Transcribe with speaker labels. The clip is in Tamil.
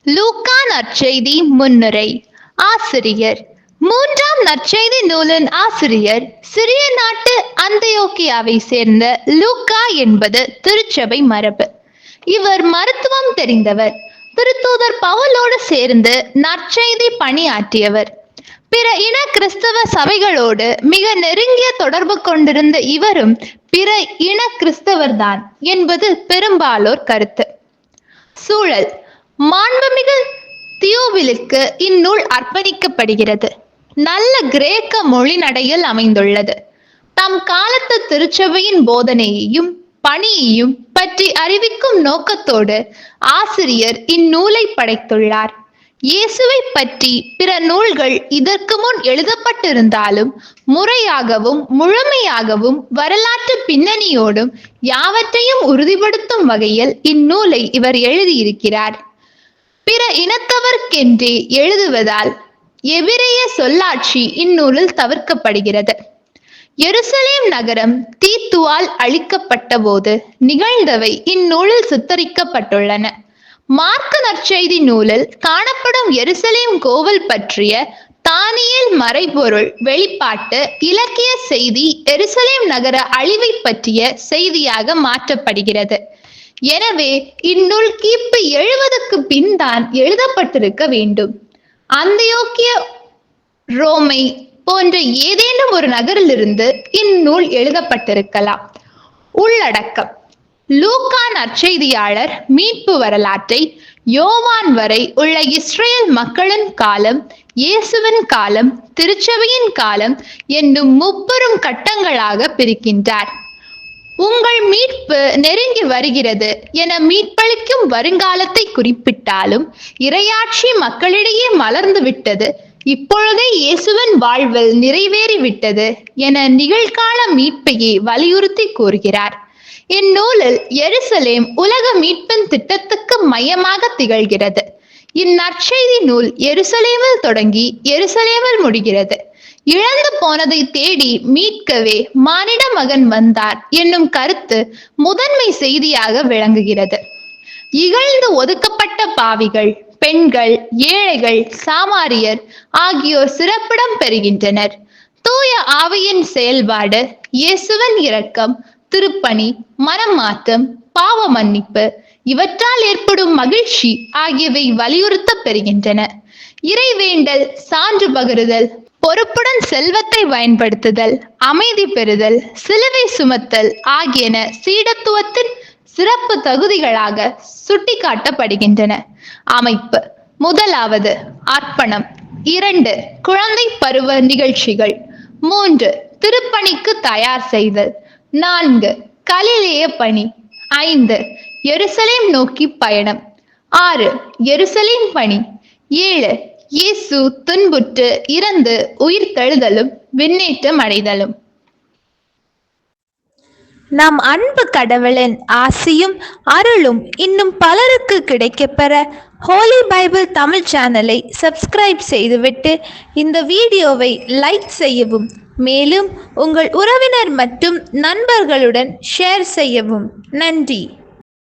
Speaker 1: லூக்கா நற்செய்தி முன்னுரை. ஆசிரியர். மூன்றாம் நற்செய்தி நூலின் ஆசிரியர் சிறிய நாட்டு அந்தியோக்கியாவை சேர்ந்த லூக்கா என்பது திருச்சபை மரபு. இவர் மருத்துவம் தெரிந்தவர். திருத்தூதர் பவுலோடு சேர்ந்து நற்செய்தி பணியாற்றியவர். பிற இன கிறிஸ்தவ சபைகளோடு மிக நெருங்கிய தொடர்பு கொண்டிருந்த இவரும் பிற இன கிறிஸ்தவர்தான் என்பது பெரும்பாலோர் கருத்து. சூழல். மாண்புமிகு தியோபிலுக்கு இந்நூல் அர்ப்பணிக்கப்படுகிறது. நல்ல கிரேக்க மொழி நடையில் அமைந்துள்ளது. தம் காலத்து திருச்சபையின் போதனையையும் பணியையும் பற்றி அறிவிக்கும் நோக்கத்தோடு ஆசிரியர் இந்நூலை படைத்துள்ளார். இயேசுவை பற்றி பிற நூல்கள் இதற்கு முன் எழுதப்பட்டிருந்தாலும் முறையாகவும் முழுமையாகவும் வரலாற்று பின்னணியோடும் யாவற்றையும் உறுதிப்படுத்தும் வகையில் இந்நூலை இவர் எழுதியிருக்கிறார். பிற இனத்தவர்க்கென்றே எழுதுவதால் எபிரேய சொல்லாட்சி இந்நூலில் தவிர்க்கப்படுகிறது. எருசலேம் நகரம் தீத்துவால் அழிக்கப்பட்ட போது நிகழ்ந்தவை இந்நூலில் சித்தரிக்கப்பட்டுள்ளன. மார்க்கு நற்செய்தி நூலில் காணப்படும் எருசலேம் கோவில் பற்றிய தானியேல் மறைபொருள் வெளிப்பாட்டு இலக்கிய செய்தி எருசலேம் நகர அழிவை பற்றிய செய்தியாக மாற்றப்படுகிறது. எனவே இந்நூல் கிபி 70க்கு பின் தான் எழுதப்பட்டிருக்க வேண்டும். அந்தியோக்கிய, ரோமை போன்ற ஏதேனும் ஒரு நகரிலிருந்து இந்நூல் எழுதப்பட்டிருக்கலாம். உள்ளடக்கம். லூக்கா நற்செய்தியாளர் மீட்பு வரலாற்றை யோவான் வரை உள்ள இஸ்ரேல் மக்களின் காலம், இயேசுவின் காலம், திருச்சபையின் காலம் என்னும் முப்பெரும் கட்டங்களாக பிரிக்கின்றார். உங்கள் மீட்பு நெருங்கி வருகிறது என மீட்பளிக்கும் வருங்காலத்தை குறிப்பிட்டாலும் இறையாட்சி மக்களிடையே மலர்ந்து விட்டது, இப்பொழுதே இயேசுவின் வாழ்வில் நிறைவேறிவிட்டது என நிகழ்கால மீட்பையே வலியுறுத்தி கூறுகிறார். இந்நூலில் எருசலேம் உலக மீட்பின் திட்டத்துக்கு மையமாக திகழ்கிறது. இந்நற்செய்தி நூல் எருசலேமில் தொடங்கி எருசலேமில் முடிகிறது. இழந்து போனதை தேடி மீட்கவே மானிட மகன் வந்தார் என்னும் கருத்து முதன்மை செய்தியாக விளங்குகிறது. இகழ்ந்து ஒதுக்கப்பட்ட பாவிகள், பெண்கள், ஏழைகள், சாமாரியர் ஆகியோர் சிறப்பிடம் பெறுகின்றனர். தூய ஆவியின் செயல்பாடு, இயேசுவின் இரக்கம், திருப்பணி, மனமாற்றம், பாவ மன்னிப்பு இவற்றால் ஏற்படும் மகிழ்ச்சி ஆகியவை வலியுறுத்த பெறுகின்றன. இறைவேண்டல், சான்று பகிர்தல், பொறுப்புடன் செல்வத்தை பயன்படுத்துதல், அமைதி பெறுதல், சிலுவை சுமத்தல் ஆகியன சீடத்துவத்தின் சிறப்பு தகுதிகளாக சுட்டிக்காட்டப்படுகின்றன. அமைப்பு. 1. அர்ப்பணம். 2. குழந்தை பருவ நிகழ்ச்சிகள். 3. திருப்பணிக்கு தயார் செய்தல். 4. கலிலேய பணி. 5. எருசலேம் நோக்கி பயணம். 6. எருசலேம் பணி. 7. இயேசு துன்புற்று இறந்து உயிர் தெழுதலும் விண்ணேற்றம் அடைதலும். நம் அன்பு கடவுளின் ஆசியும் அருளும் இன்னும் பலருக்கு கிடைக்கப்பெற ஹோலி பைபிள் தமிழ் சேனலை சப்ஸ்கிரைப் செய்துவிட்டு இந்த வீடியோவை லைக் செய்யவும், மேலும் உங்கள் உறவினர் மற்றும் நண்பர்களுடன் ஷேர் செய்யவும். நன்றி.